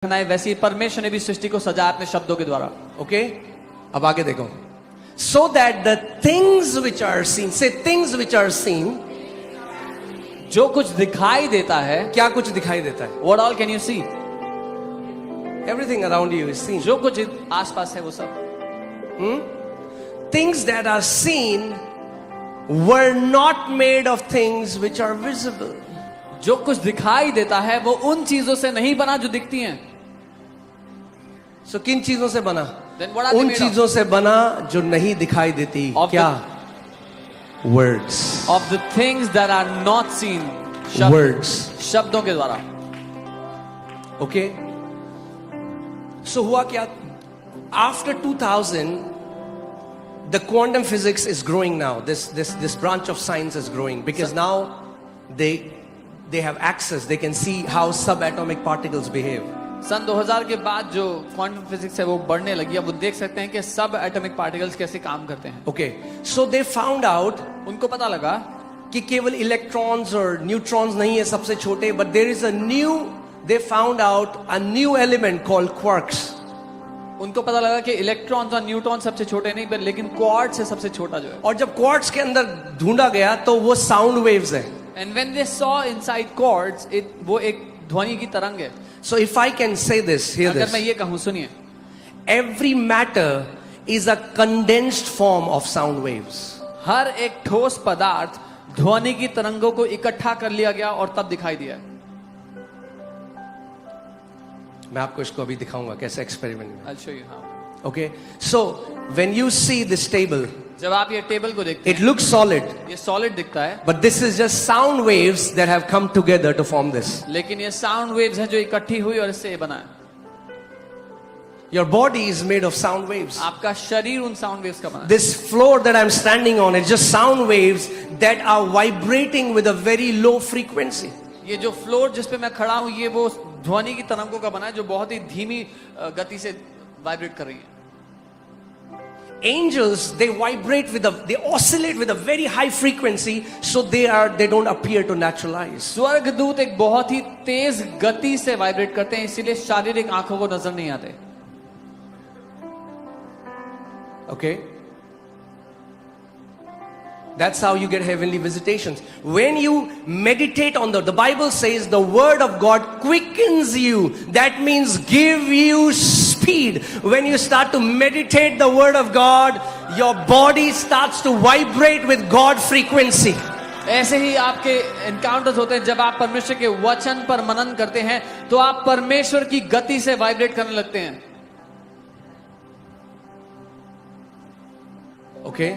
है, वैसे ही परमेश्वर ने भी सृष्टि को सजाया अपने शब्दों के द्वारा। ओके, अब आगे देखो। So that the things which are seen, say things which are seen, जो कुछ दिखाई देता है, क्या कुछ दिखाई देता है? what all can you see? Everything around you is seen. जो कुछ आसपास है वो सब। Things that are seen were not made of things which are visible. जो कुछ दिखाई देता है वो उन चीजों से नहीं बना जो दिखती हैं। So किन चीजों से बना? Then what are they उन made of? चीजों से बना जो नहीं दिखाई देती। Of क्या? Words. Of the things that are not seen. Words. शब्दों के द्वारा। Okay. So हुआ क्या? After 2000, the quantum physics is growing now. This branch of science is growing because now they have access. They can see how subatomic particles behave. सन 2000 के बाद जो quantum physics है वो बढ़ने लगी। अब वो देख सकते हैं कि सब एटॉमिक पार्टिकल्स कैसे काम करते हैं। Okay. So they found out उनको पता लगा कि केवल इलेक्ट्रॉन्स और न्यूट्रॉन्स नहीं है सबसे छोटे, but there is a new, they found out a new element called quarks. उनको पता लगा कि इलेक्ट्रॉन्स और न्यूट्रॉन सबसे छोटे नहीं, पर लेकिन क्वार्ट्स है सबसे छोटा जो है। और जब क्वार्ट्स के अंदर ढूंढा गया तो वो साउंड वेव्स है। And when they saw inside quartz, वो एक ध्वनि की तरंग है। So if I can say this, hear अगर this. मैं ये कहूँ, सुनिए, Every matter is a condensed form of sound waves. हर एक ठोस पदार्थ ध्वनि की तरंगों को इकट्ठा कर लिया गया और तब दिखाई दिया। मैं आपको इसको अभी दिखाऊंगा कैसे एक्सपेरिमेंट में। I'll show you how. Okay, so when you see this table, जब आप ये टेबल को देखते it हैं, looks solid, ये सॉलिड दिखता है, but this is just sound waves that have come together to form this. लेकिन ये साउंड वेव्स हैं जो इकट्ठी हुई और इससे ये बना है। Your body is made of sound waves. आपका शरीर उन साउंड वेव्स का बना है। This floor that I'm standing on is just sound waves that are vibrating with a very low frequency. ये जो फ्लोर जिस पे मैं खड़ा हूँ, ये वो ध्वनि की तरंगों का बना है जो बहुत ही धीमी गति से वाइब्रेट कर रही है। Angels, they vibrate they oscillate with a very high frequency, so they don't appear to natural eyes. स्वर्गदूत एक बहुत ही तेज गति से वाइब्रेट करते हैं, इसीलिए शारीरिक आंखों को नजर नहीं आते। Okay? That's how you get heavenly visitations. When you meditate on the Bible says the word of God quickens you. That means give you speed. When you start to meditate the word of God, your body starts to vibrate with God frequency. ऐसे ही आपके encounters होते हैं जब आप परमेश्वर के वचन पर मनन करते हैं तो आप परमेश्वर की गति से वाइब्रेट करने लगते हैं। Okay?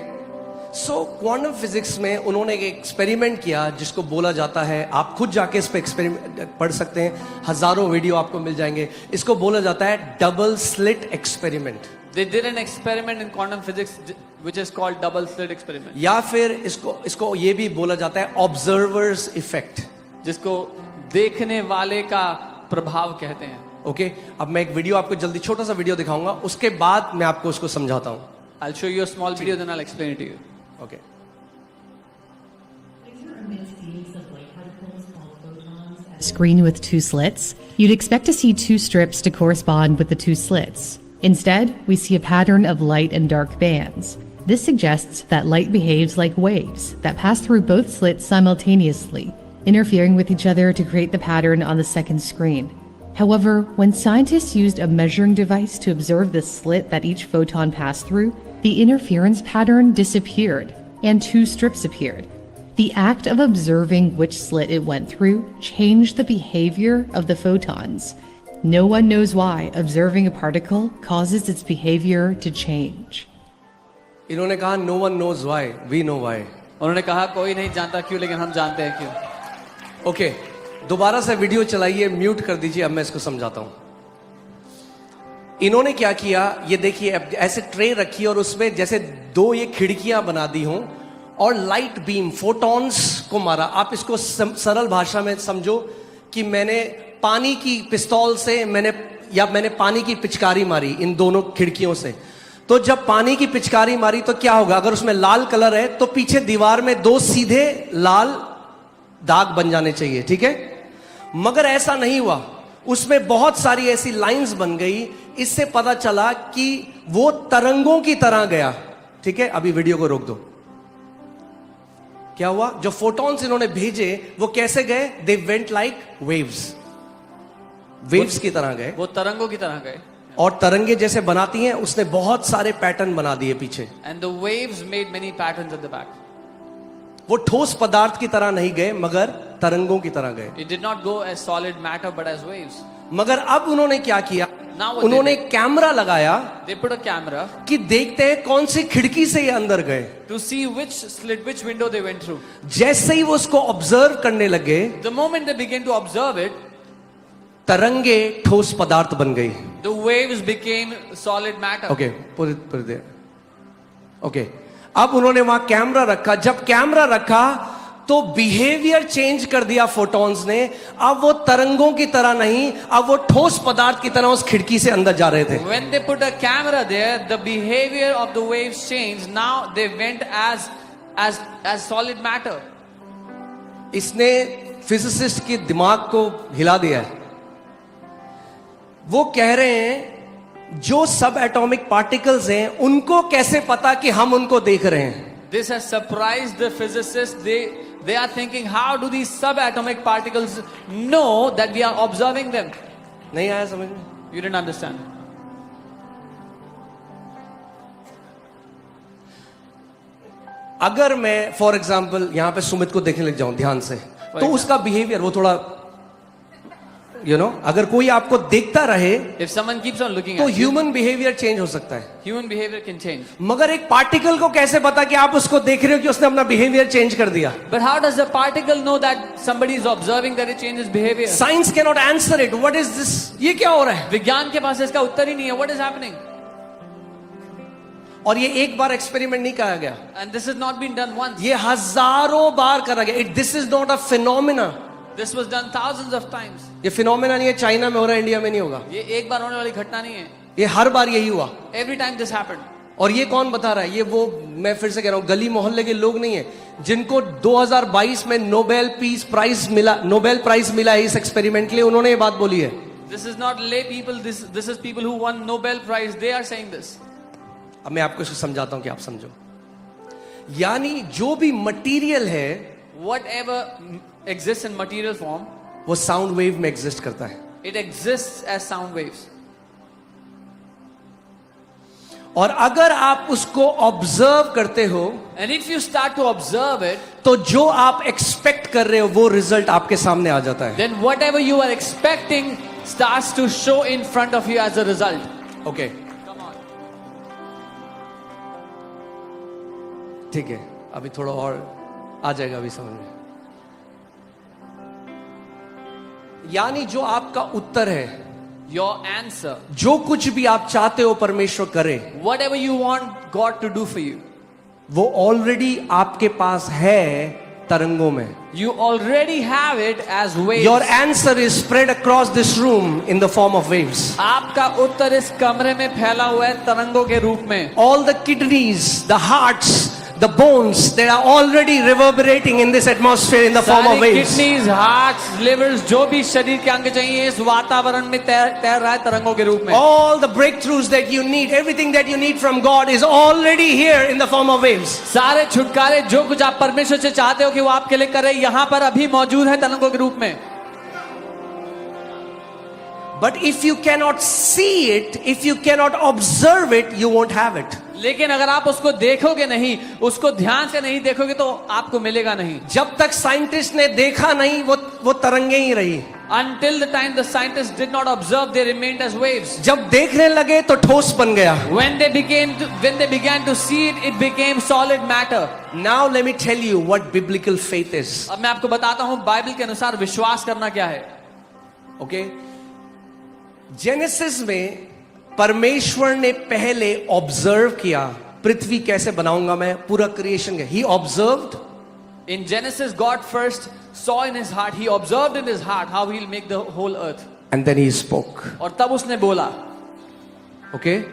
So क्वांटम फिजिक्स में उन्होंने एक एक्सपेरिमेंट किया जिसको बोला जाता है, आप खुद जाके इस पे एक्सपेरिमेंट पढ़ सकते हैं, हजारों वीडियो आपको मिल जाएंगे। इसको बोला जाता है double slit experiment. They did an experiment in quantum physics which is called double slit experiment. या फिर इसको ये भी बोला जाता है ऑब्जर्वर्स इफेक्ट, जिसको देखने वाले का प्रभाव कहते हैं। ओके अब मैं एक वीडियो आपको जल्दी छोटा सा वीडियो दिखाऊंगा, उसके बाद मैं आपको उसको समझाता हूं। I'll show you a small video, then I'll explain it to you. Okay Screen with two slits, you'd expect to see two strips to correspond with the two slits. Instead, we see a pattern of light and dark bands. This suggests that light behaves like waves that pass through both slits simultaneously, interfering with each other to create the pattern on the second screen. However, when scientists used a measuring device to observe the slit that each photon passed through, the interference pattern disappeared and two strips appeared. The act of observing which slit it went through changed the behavior of the photons. No one knows why observing a particle causes its behavior to change. इन्होंने कहा no one knows why, we know why. उन्होंने कहा कोई नहीं जानता क्यों, लेकिन हम जानते हैं क्यों। ओके दोबारा से वीडियो चलाइए, म्यूट कर दीजिए, अब मैं इसको समझाता हूं। इन्होंने क्या किया, ये देखिए ऐसे ट्रे रखी और उसमें जैसे दो ये खिड़कियां बना दी हों और लाइट बीम फोटॉन्स को मारा। आप इसको सरल भाषा में समझो कि मैंने पानी की पिस्तौल से मैंने पानी की पिचकारी मारी इन दोनों खिड़कियों से। तो जब पानी की पिचकारी मारी तो क्या होगा, अगर उसमें लाल कलर है तो पीछे दीवार में दो सीधे लाल दाग बन जाने चाहिए, ठीक है। मगर ऐसा नहीं हुआ, उसमें बहुत सारी ऐसी लाइंस बन गई, इससे पता चला कि वो तरंगों की तरह गया। ठीक है, अभी वीडियो को रोक दो। क्या हुआ? जो फोटॉन्स इन्होंने भेजे वो कैसे गए? They went like waves, waves की तरह गए। वो तरंगों की तरह गए। और तरंगे जैसे बनाती हैं, उसने बहुत सारे पैटर्न बना दिए पीछे। And the waves made many patterns at the back. वो ठोस पदार्थ की तरह नहीं गए, मगर तरंगों की तरह गए। It did not go as solid matter but as waves. मगर अब उन्होंने क्या किया? Now what उन्होंने they कैमरा लगाया They put a camera कि देखते हैं कौन सी खिड़की से ये अंदर गए। to see which slit, which window they went through. जैसे ही वो उसको ऑब्जर्व करने लगे, The moment they began to observe it, तरंगे ठोस पदार्थ बन गई। the waves became solid matter. Okay, पूरी देर। ओके, अब उन्होंने वहां कैमरा रखा। जब कैमरा रखा तो बिहेवियर चेंज कर दिया फोटॉन्स ने। अब वो तरंगों की तरह नहीं, अब वो ठोस पदार्थ की तरह उस खिड़की से अंदर जा रहे थे। When they put a camera there, the behavior of the waves changed. Now they went as solid matter. इसने फिजिसिस्ट के दिमाग को हिला दिया है। वो कह रहे हैं जो सब एटॉमिक पार्टिकल्स हैं उनको कैसे पता कि हम उनको देख रहे हैं? This has surprised the physicists. They are thinking, how do these subatomic particles know that we are observing them? नहीं आया समझ में? You didn't understand. अगर मैं फॉर एग्जाम्पल यहां पे सुमित को देखने लग जाऊं ध्यान से, तो उसका बिहेवियर वो थोड़ा अगर कोई आपको देखता रहे If someone keeps on looking तो at you, human behaviour change हो सकता है। human behavior can change. मगर एक पार्टिकल को कैसे पता कि आप उसको देख रहे हो कि उसने अपना बिहेवियर चेंज कर दिया? But how does the particle know that somebody is observing that it changes behavior? Science can not answer it. What is this? ये क्या हो रहा है? विज्ञान के पास इसका उत्तर ही नहीं है. What is happening? और ये एक बार एक्सपेरिमेंट नहीं करा गया, And this has not been done once. ये हजारों बार करा गया। This is not a phenomena. This was done thousands of times. ये फिनोमिना नहीं है, चाइना में हो रहा है, इंडिया में नहीं होगा। ये एक बार होने वाली घटना नहीं है. ये हर बार यही हुआ। Every time this happened. और ये कौन बता रहा है? ये वो, मैं फिर से कह रहा हूं, गली मोहल्ले के लोग नहीं है जिनको 2022 में नोबेल पीस प्राइज मिला, नोबेल प्राइज मिला है इस एक्सपेरिमेंट के लिए। उन्होंने ये बात बोली है। This is not lay people. This is people who won Nobel Prize. They are saying this. अब मैं आपको इसको समझाता हूं कि आप समझो। यानी जो भी मटेरियल है Whatever exists in material form, वो साउंड वेव में एग्जिस्ट करता है। it exists as sound waves. और अगर आप उसको ऑब्जर्व करते हो And if you start to observe it, तो जो आप एक्सपेक्ट कर रहे हो वो रिजल्ट आपके सामने आ जाता है। then whatever you are expecting starts to show in front of you as a result. Okay, Come on. ठीक है, अभी थोड़ा और आ जाएगा अभी समझ में। यानी जो आपका उत्तर है, Your answer, जो कुछ भी आप चाहते हो परमेश्वर करे, whatever you want God to do for you, वो ऑलरेडी आपके पास है तरंगों में। you already have it as waves. Your answer is spread across this room in the form of waves. आपका उत्तर इस कमरे में फैला हुआ है तरंगों के रूप में. All the kidneys, the hearts, the bones, they are already reverberating in this atmosphere in the form of सारी waves. किडनीज, हार्ट्स, लिवर्स, जो भी शरीर के अंग चाहिए इस वातावरण में तैर रहा है तरंगों के रूप में. All the breakthroughs that you need, everything that you need from God is already here in the form of waves. सारे छुटकारे जो कुछ आप परमेश्वर से चाहते हो कि वो आपके लिए करे, यहाँ पर अभी मौजूद है तरंगों के रूप में. But if you cannot see it, if you cannot observe it, you won't have it. लेकिन अगर आप उसको देखोगे नहीं, उसको ध्यान से नहीं देखोगे तो आपको मिलेगा नहीं. जब तक साइंटिस्ट ने देखा नहीं वो तरंगे ही रही। Until the time the scientists did not observe, they remained as waves. जब देखने लगे तो ठोस बन गया। When they began to see it, it became solid matter. Now let me tell you what biblical faith is. अब मैं आपको बताता हूं बाइबल के अनुसार विश्वास करना क्या है. ओके, जेनेसिस में परमेश्वर ने पहले ऑब्जर्व किया, पृथ्वी कैसे बनाऊंगा मैं, पूरा क्रिएशन का। He observed. In Genesis, God first saw in his heart, he observed in his heart how he'll make the whole earth. And then he spoke. और तब उसने बोला. Okay?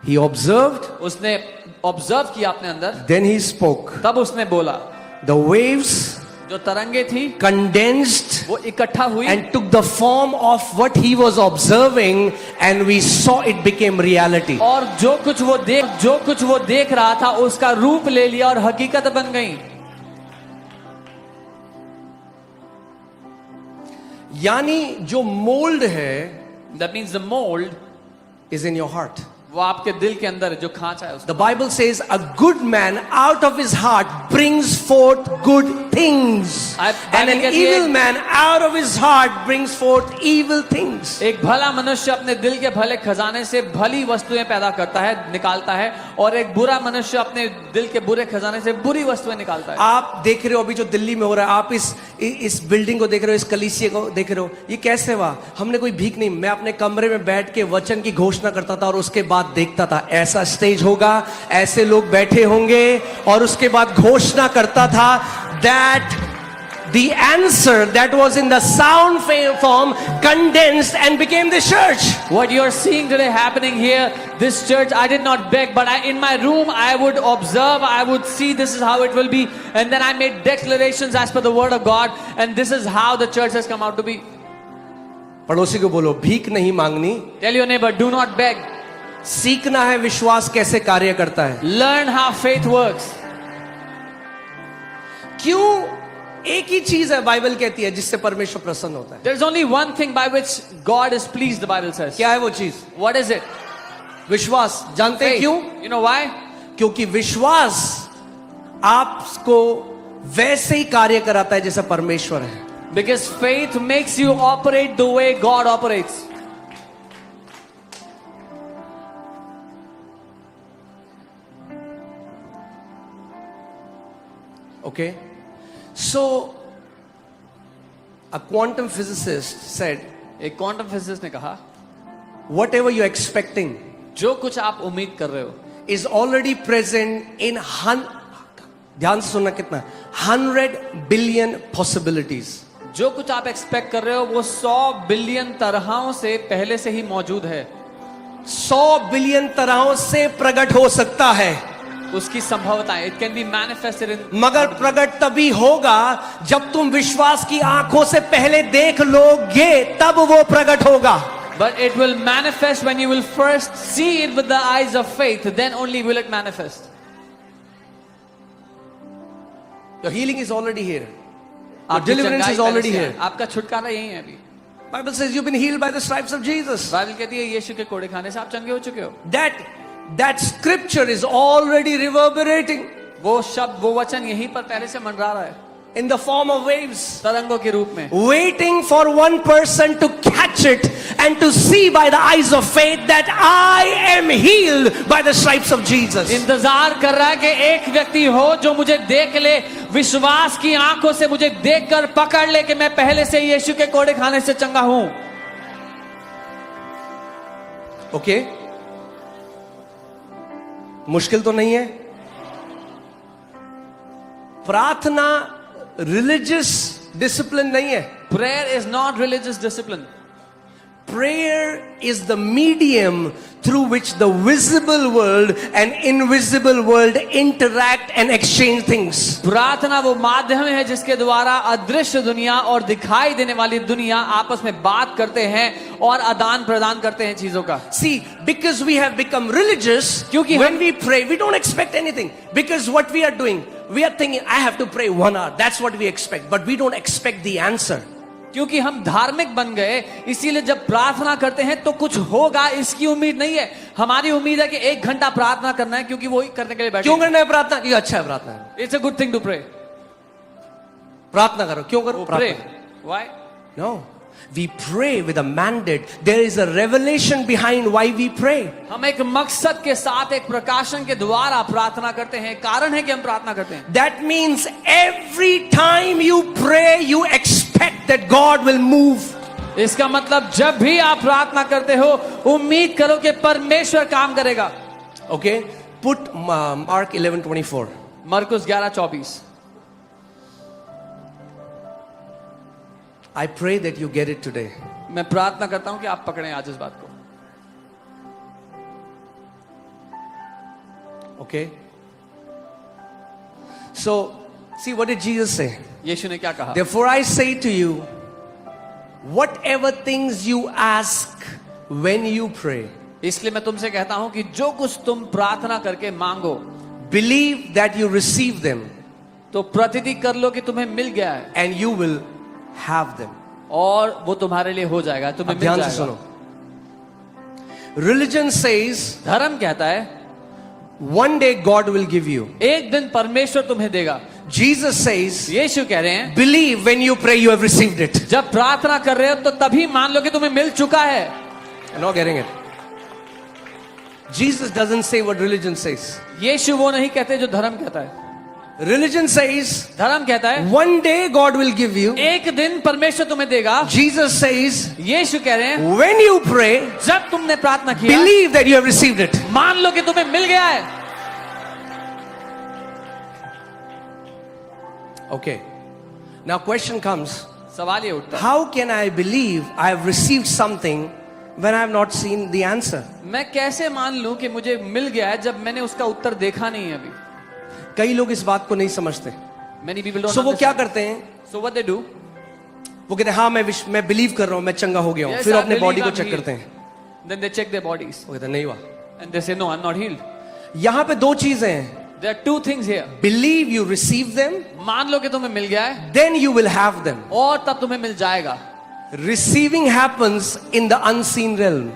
He observed. उसने ऑब्जर्व किया अपने अंदर. Then he spoke. तब उसने बोला. The waves जो तरंगे थी condensed वो इकट्ठा हुई and took the form of what he was observing, and we saw it became reality. और जो कुछ वो देख रहा था उसका रूप ले लिया और हकीकत बन गई। यानी जो मोल्ड है That means the mold is in your heart. वो आपके दिल के अंदर है, जो खांचा है उसका। The Bible says a good man out of his heart brings forth good things, and an evil man out of his heart brings forth evil things. एक भला मनुष्य अपने दिल के भले खजाने से भली वस्तुएं पैदा करता है, निकालता है, और एक बुरा मनुष्य अपने दिल के बुरे खजाने से बुरी वस्तुएं निकालता है। आप देख रहे हो अभी जो दिल्ली में हो रहा है, आप इस बिल्डिंग को देख रहे हो, इस कलीसिया को देख रहे हो, ये कैसे हुआ? हमने कोई भीख नहीं, मैं अपने कमरे में बैठ के वचन की घोषणा करता था और उसके बाद देखता था ऐसा स्टेज होगा, ऐसे लोग बैठे होंगे, और उसके बाद घोषणा करता था that the answer that was in the sound form condensed and became the church. What you are seeing today happening here, this church, I did not beg, but in my room I would observe, I would see this is how it will be, and then I made declarations as per the word of God, and this is how the church has come out to be. पड़ोसी को बोलो, भीख नहीं मांगनी, Tell your neighbor, do not beg. सीखना है विश्वास कैसे कार्य करता है। Learn how faith works. क्यों? एक ही चीज है बाइबल कहती है जिससे परमेश्वर प्रसन्न होता है। There's only one thing by which God is pleased, the Bible says. क्या है वो चीज? What is it? विश्वास। जानते हैं Faith. क्यों? You know why? क्योंकि विश्वास आपको वैसे ही कार्य कराता है जैसा परमेश्वर है। Because faith makes you operate the way God operates. Okay? So, a quantum physicist said, एक क्वांटम फिजिसिस्ट ने कहा, whatever you're expecting जो कुछ आप उम्मीद कर रहे हो is already present in ध्यान से सुनना कितना, 100 billion possibilities. जो कुछ आप एक्सपेक्ट कर रहे हो वो 100 बिलियन तरहों से पहले से ही मौजूद है। 100 बिलियन तरहों से प्रकट हो सकता है, उसकी संभवताएं, it can be manifested in, मगर प्रकट तभी होगा जब तुम विश्वास की आंखों से पहले देख लोगे, तब वो प्रकट होगा। but it will manifest when you will first see it with the eyes of faith, then only will it manifest. Your healing is already here. Your आपकी deliverance चंगाई is already पहले से here. है। आपका छुटकारा यही है अभी। Bible says you've been healed by the stripes of Jesus. Bible कहती है यीशु के कोड़े खाने से आप चंगे हो चुके हो। That scripture is already reverberating वो शब्द, वो वचन यहीं पर पहले से मंडरा रहा है, in the form of waves, तरंगों के रूप में, waiting for one person to catch it and to see by the eyes of faith that I am healed by the stripes of Jesus. इंतजार कर रहा है कि एक व्यक्ति हो जो मुझे देख ले, विश्वास की आंखों से मुझे देखकर पकड़ ले कि मैं पहले से यीशु के कोड़े खाने से चंगा हूं। Okay? मुश्किल तो नहीं है। प्रार्थना रिलीजियस डिसिप्लिन नहीं है। Prayer is not religious discipline. Prayer is the medium through which the visible world and invisible world interact and exchange things. प्रार्थना वो माध्यम है जिसके द्वारा अदृश्य दुनिया और दिखाई देने वाली दुनिया आपस में बात करते हैं और आदान प्रदान करते हैं चीजों का। See, because we have become religious, क्योंकि when we pray, we don't expect anything. Because what we are doing, we are thinking, I have to pray 1 hour. That's what we expect. But we don't expect the answer. क्योंकि हम धार्मिक बन गए, इसीलिए जब प्रार्थना करते हैं तो कुछ होगा इसकी उम्मीद नहीं है। हमारी उम्मीद है कि 1 घंटा प्रार्थना करना है, क्योंकि वो ही करने के लिए बैठे। क्यों करना है प्रार्थना? क्योंकि अच्छा है प्रार्थना। It's a good thing to pray. प्रार्थना करो। क्यों करो? प्रे। प्रार्थना। Why? No. We pray with a mandate. There is a revelation behind why we pray. हम एक मकसद के साथ, एक प्रकाशन के द्वारा प्रार्थना करते हैं। कारण है कि हम प्रार्थना करते हैं। That means every time you pray, you expect that God will move. इसका मतलब जब भी आप प्रार्थना करते हो, उम्मीद करो कि परमेश्वर काम करेगा। Okay? Put Mark 11:24. मरकुस 11:24। I pray that you get it today. मैं प्रार्थना करता हूं कि आप पकड़ें आज इस बात को। Okay? So, See, what did Jesus say? यीशु ने क्या कहा? Therefore I say to you, whatever things you ask when you pray, इसलिए मैं तुमसे कहता हूं कि जो कुछ तुम प्रार्थना करके मांगो, believe that you receive them तो प्रतिति कर लो कि तुम्हें मिल गया है, and you will have them. और वो तुम्हारे लिए हो जाएगा, तुम्हें अब मिल ध्यान से जाएगा. सुनो. Religion says धर्म कहता है one day God will give you. एक दिन परमेश्वर तुम्हें देगा. Jesus says यीशु कह रहे हैं believe when you pray you have received it. जब प्रार्थना कर रहे हो तो तभी मान लो कि तुम्हें मिल चुका है. You're not getting it. Jesus doesn't say what religion says. यीशु वो नहीं कहते जो धर्म कहता है. Religion says धर्म कहता है one day God will give you. एक दिन परमेश्वर तुम्हें देगा. Jesus says यीशु कह रहे हैं when you pray जब तुमने प्रार्थना किया believe that you have received it. मान लो कि तुम्हें मिल गया है. Okay. Now question comes, सवाल ये उठता है how can I believe I have received something when I have not seen the answer? मैं कैसे मान लूं कि मुझे मिल गया है जब मैंने उसका उत्तर देखा नहीं है अभी. कई लोग इस बात को नहीं समझते. Many people don't So वो क्या understand. करते हैं? So what they do? वो कहते हैं हाँ मैं बिलीव कर रहा हूं, मैं चंगा हो गया हूं. Yes, फिर I अपने believe बॉडी को I'm चेक healed. करते हैं. Then they check their bodies वो कहते हैं नहीं हुआ. and they say no, I'm not healed. यहां पे दो चीजें हैं. There are two things here. Believe you receive them, मान लो कि तुम्हें मिल गया है then you will have them. और तब तुम्हें मिल जाएगा. Receiving happens in the unseen realm.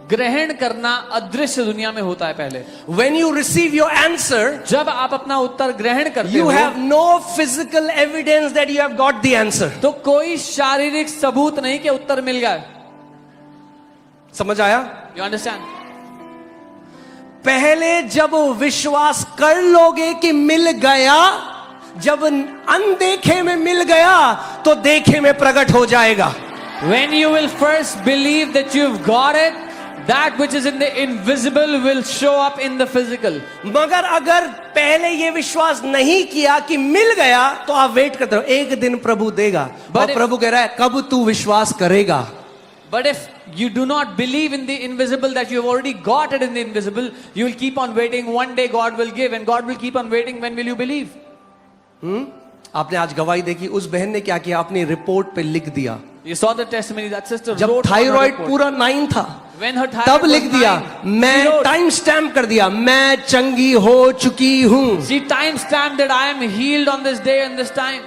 ग्रहण करना अदृश्य दुनिया में होता है पहले. When you receive your answer, जब आप अपना उत्तर ग्रहण करते you हो have no physical evidence that you have got the answer. तो कोई शारीरिक सबूत नहीं कि उत्तर मिल गया. समझ आया? You understand? पहले जब विश्वास कर लोगे कि मिल गया, जब अनदेखे में मिल गया तो देखे में प्रकट हो जाएगा. When you will first believe that you've got it, that which is in the invisible will show up in the physical. मगर अगर पहले ये विश्वास नहीं किया कि मिल गया तो आप वेट करते रहो, एक दिन प्रभु देगा. और प्रभु कह रहा है कब तू विश्वास करेगा. But if you do not believe in the invisible, that you have already got it in the invisible, you will keep on waiting. One day God will give and God will keep on waiting. When will you believe? आपने आज गवाही देखी, उस बहन ने क्या किया, अपनी रिपोर्ट पे लिख दिया. You saw the testimony that sister जब wrote on her thyroid report. पूरा 9 था When her thyroid तब was लिख दिया 9, मैं she wrote, टाइम स्टैम्प कर दिया, मैं चंगी हो चुकी हूं. she time stamped that I am healed on this day and this time.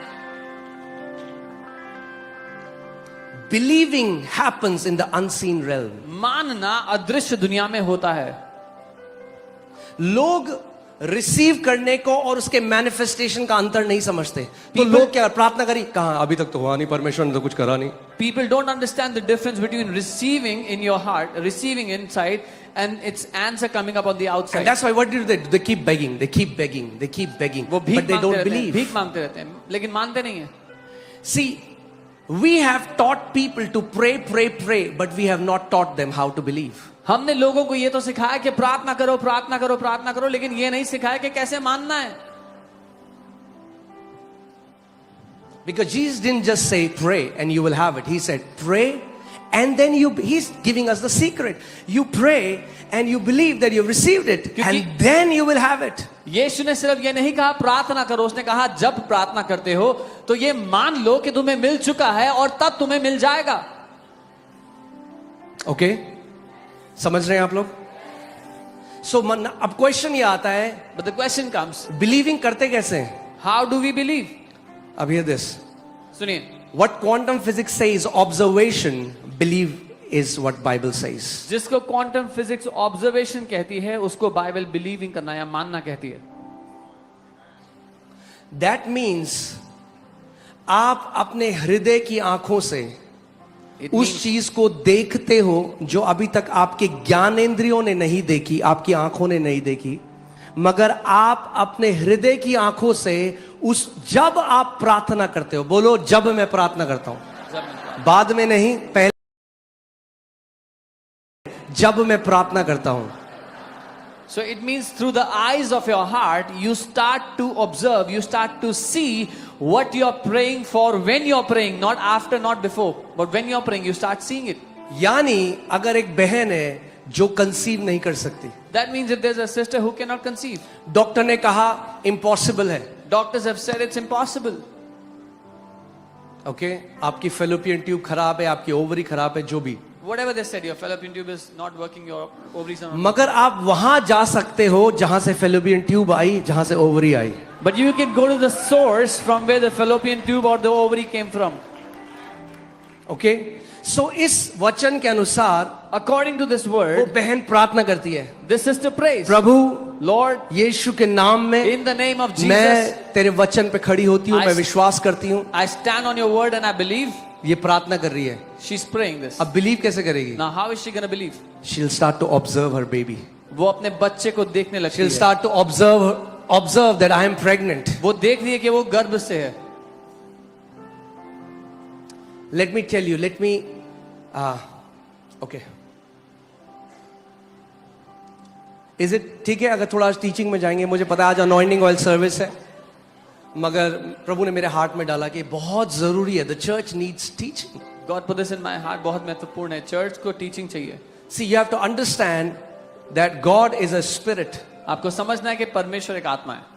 Believing happens in the unseen realm. मानना अदृश्य दुनिया में होता है. लोग रिसीव करने को और उसके मैनिफेस्टेशन का अंतर नहीं समझते. तो लोग क्या प्रार्थना करी, कहा अभी तक तो हुआ नहीं, परमेश्वर ने तो कुछ करा नहीं. People don't understand the difference between receiving in your heart, receiving inside, and its answer coming up on the outside. And that's why what do they do? They keep begging, they keep begging, they keep begging, वो but भीख they मांगते don't रहते हैं, believe. भीख मांगते रहते हैं, लेकिन मानते नहीं है. See, we have taught people to pray, pray, pray, but we have not taught them how to believe. हमने लोगों को ये तो सिखाया कि प्रार्थना करो, प्रार्थना करो, प्रार्थना करो, लेकिन ये नहीं सिखाया कि कैसे मानना है. Because Jesus didn't just say pray and you will have it. He said pray and then he's giving us the secret. You pray and you believe that you've received it and then you will have it. यीशु ने सिर्फ ये नहीं कहा प्रार्थना करो, उसने कहा जब प्रार्थना करते हो तो ये मान लो कि तुम्हें मिल चुका है और तब तुम्हें मिल जाएगा. Okay? समझ रहे हैं आप लोग? So अब क्वेश्चन ये आता है, But the question comes, believing करते कैसे हैं? how do we believe? अब hear this. सुनिए, What quantum physics says, observation, believe is what Bible says. जिसको क्वांटम फिजिक्स ऑब्जर्वेशन कहती है उसको बाइबल बिलीविंग करना या मानना कहती है. That means आप अपने हृदय की आंखों से उस चीज को देखते हो जो अभी तक आपके ज्ञानेंद्रियों ने नहीं देखी, आपकी आंखों ने नहीं देखी, मगर आप अपने हृदय की आंखों से उस जब आप प्रार्थना करते हो, बोलो जब मैं प्रार्थना करता हूं, बाद में नहीं, पहले जब मैं प्रार्थना करता हूं. So it means through the eyes of your heart you start to observe, you start to see what you're praying for when you're praying, not after, not before, but when you're praying you start seeing it. यानी अगर एक बहन है जो conceive नहीं कर सकती, That means if there's a sister who cannot conceive, doctor ने कहा इम्पॉसिबल है, Doctors have said it's impossible. Okay आपकी फेलोपियन ट्यूब खराब है, आपकी ओवरी खराब है, जो भी, Whatever they said, your fallopian tube is not working, your ovaries are not. मगर आप वहां जा सकते हो जहां से फेलोपियन ट्यूब आई, जहां से ovary I. But you can go to the source from where the fallopian tube or the ovary came from. Okay so इस वचन के अनुसार According to this वो word, बहन प्रार्थना करती है, this sister prays, Prabhu Lord, यीशु के नाम में in the name of Jesus, मैं तेरे वचन पे खड़ी होती हूँ, I- मैं विश्वास करती हूँ. I stand on your word and I believe. ये प्रार्थना कर रही है. She's praying this. अब बिलीव कैसे करेगी? Now, how is she going to believe? She'll start to observe her baby. वो अपने बच्चे को देखने लगती She'll है. start to observe that I am pregnant. वो देख रही है कि वो गर्भ से है. Let me tell you, okay. Is it ठीक है अगर थोड़ा टीचिंग में जाएंगे? मुझे पता है आज अनॉइंटिंग ऑयल सर्विस है, मगर प्रभु ने मेरे हार्ट में डाला कि बहुत जरूरी है. The church needs teaching. God put this in my heart. बहुत महत्वपूर्ण है. चर्च को टीचिंग चाहिए. See, you have to understand that God is a spirit. आपको समझना है कि परमेश्वर एक आत्मा है.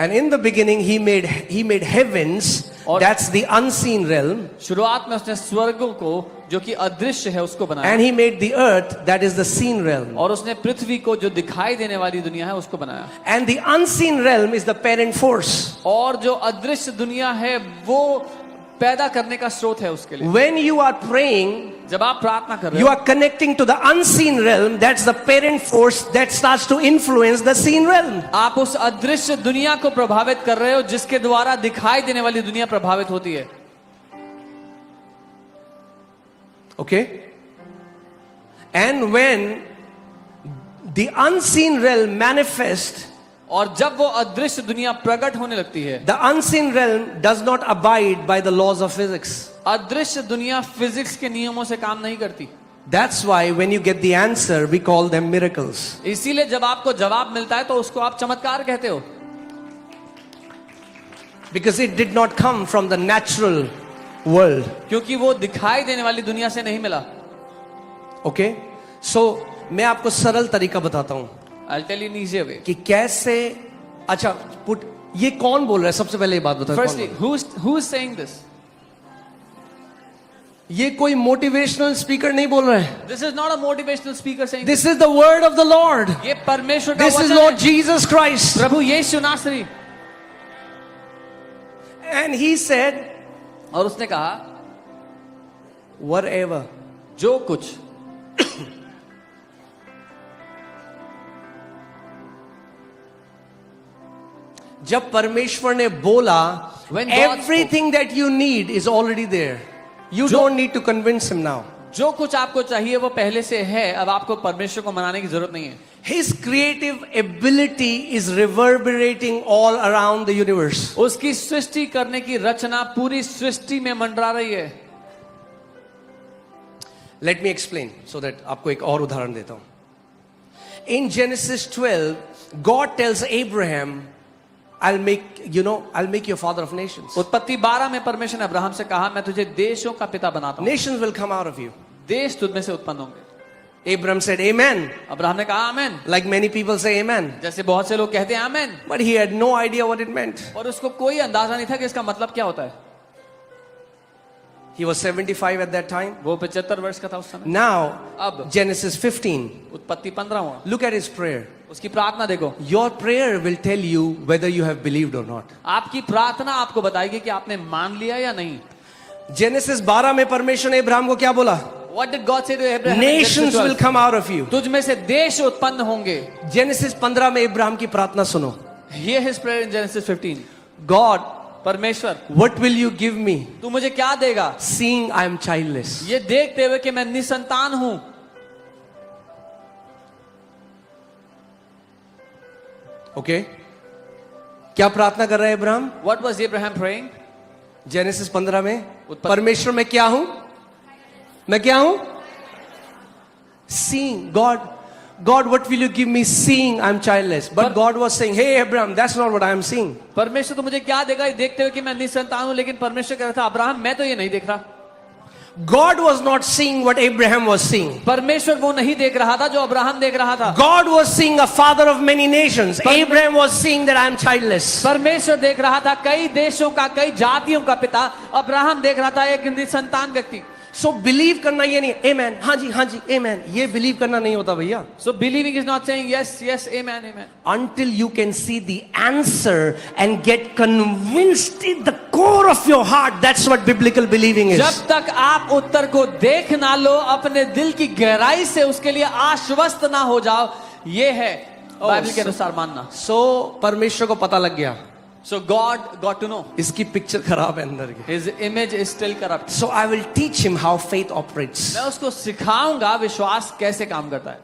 And in the beginning he made heavens, और- that's the unseen realm, शुरुआत में उसने स्वर्गों को जो कि अदृश्य है उसको बनाया. and he made the earth, that is the seen realm. और उसने पृथ्वी को जो दिखाई देने वाली दुनिया है उसको बनाया. And the unseen realm is the parent force. और जो अदृश्य दुनिया है वो पैदा करने का स्रोत है उसके लिए. When you are praying, जब आप प्रार्थना कर रहे you हो, are connecting to the unseen realm, that's the parent force that starts to influence the seen realm. आप उस अदृश्य दुनिया को प्रभावित कर रहे हो जिसके द्वारा दिखाई देने वाली दुनिया प्रभावित होती है. Okay? And when the unseen realm manifests, और जब वो अदृश्य दुनिया प्रकट होने लगती है, the unseen realm does not abide by the laws of physics. अदृश्य दुनिया फिजिक्स के नियमों से काम नहीं करती. That's why when you get the answer, we call them miracles. इसीलिए जब आपको जवाब मिलता है तो उसको आप चमत्कार कहते हो. Because it did not come from the natural world. क्योंकि वो दिखाई देने वाली दुनिया से नहीं मिला. Okay? So, मैं आपको सरल तरीका बताता हूं I'll tell you an easier way. कि कैसे. अच्छा ये कौन बोल रहा है? सबसे पहले ये बात बताओ. Firstly, who's saying this? ये कोई मोटिवेशनल स्पीकर नहीं बोल रहा है. This is not a motivational speaker saying this. This is the word of the Lord. ये परमेश्वर का This is वचन Lord है. Jesus Christ. प्रभु यीशु नासरी. And he said, और उसने कहा whatever. जो कुछ. जब परमेश्वर ने बोला, When God everything that you need is already there. You don't need to convince him now. जो कुछ आपको चाहिए वो पहले से है. अब आपको परमेश्वर को मनाने की जरूरत नहीं है. His creative ability is reverberating all around the universe. उसकी सृष्टि करने की रचना पूरी सृष्टि में मंडरा रही है. Let me explain so that आपको एक और उदाहरण देता हूं. In Genesis 12, God tells Abraham, I'll make your father of nations. उत्पत्ति 12 में परमेश्वर ने अब्राहम से कहा मैं तुझे देशों का पिता बनाता हूं. Nations will come out of you. देश तुझ में से उत्पन्न होंगे. Abraham said, Amen. अब्राहम ने कहा आमेन. Like many people say Amen. जैसे बहुत से लोग कहते हैं आमेन. But he had no idea what it meant. और उसको कोई अंदाजा नहीं था कि इसका मतलब क्या होता है. He was 75 at that time. वो 75 वर्ष का था उस समय. Now, अब Genesis 15. उत्पत्ति 15 हुआ. Look at his prayer. उसकी प्रार्थना देखो. Your prayer will tell you whether you have believed or not. आपकी प्रार्थना आपको बताएगी कि आपने मान लिया या नहीं. Genesis 12 में परमेश्वर ने इब्राहिम को क्या बोला? What did God say to Abraham? in Genesis Nations 12? will come out of you. तुझ में से देश उत्पन्न होंगे. Genesis 15 में इब्राहिम की प्रार्थना सुनो. Hear his prayer in Genesis 15. God, परमेश्वर what will you give me? तू मुझे क्या देगा? Seeing I am childless. ये देखते हुए कि मैं निसंतान हूं. Okay? क्या प्रार्थना कर रहा है Ibrahim? What was Abraham praying? Genesis 15 में उत्पत्ति- परमेश्वर मैं क्या हूं? मैं क्या हूं? Seeing God, what will you give me? Seeing I'm childless. But God was saying, hey Abraham, that's not what I am seeing. परमेश्वर तो मुझे क्या देगा ये देखते हुए कि मैं निसंतान हूं. लेकिन परमेश्वर कह रहा था अब्राहम मैं तो ये नहीं देख रहा. God was not seeing what Abraham was seeing. परमेश्वर वो नहीं देख रहा था जो अब्राहम देख रहा था. God was seeing a father of many nations. Abraham was seeing that I am childless. परमेश्वर देख रहा था कई देशों का, कई जातियों का पिता. अब्राहम देख रहा था एक निसंतान व्यक्ति. So believe करना ये नहीं, amen, हाँ जी, amen. ये believe करना नहीं होता भैया. So believing is not saying yes, yes, amen, amen. Until you can see the answer and get convinced in the core of your heart, that's what biblical believing is. जब तक आप उत्तर को देख ना लो, अपने दिल की गहराई से उसके लिए आश्वस्त ना हो जाओ, ये है बाइबल के अनुसार मानना. So परमेश्वर को पता लग गया. So God got to know. इसकी पिक्चर खराब है अंदर की. His image is still corrupt. So I will teach him how faith operates. मैं उसको सिखाऊंगा विश्वास कैसे काम करता है.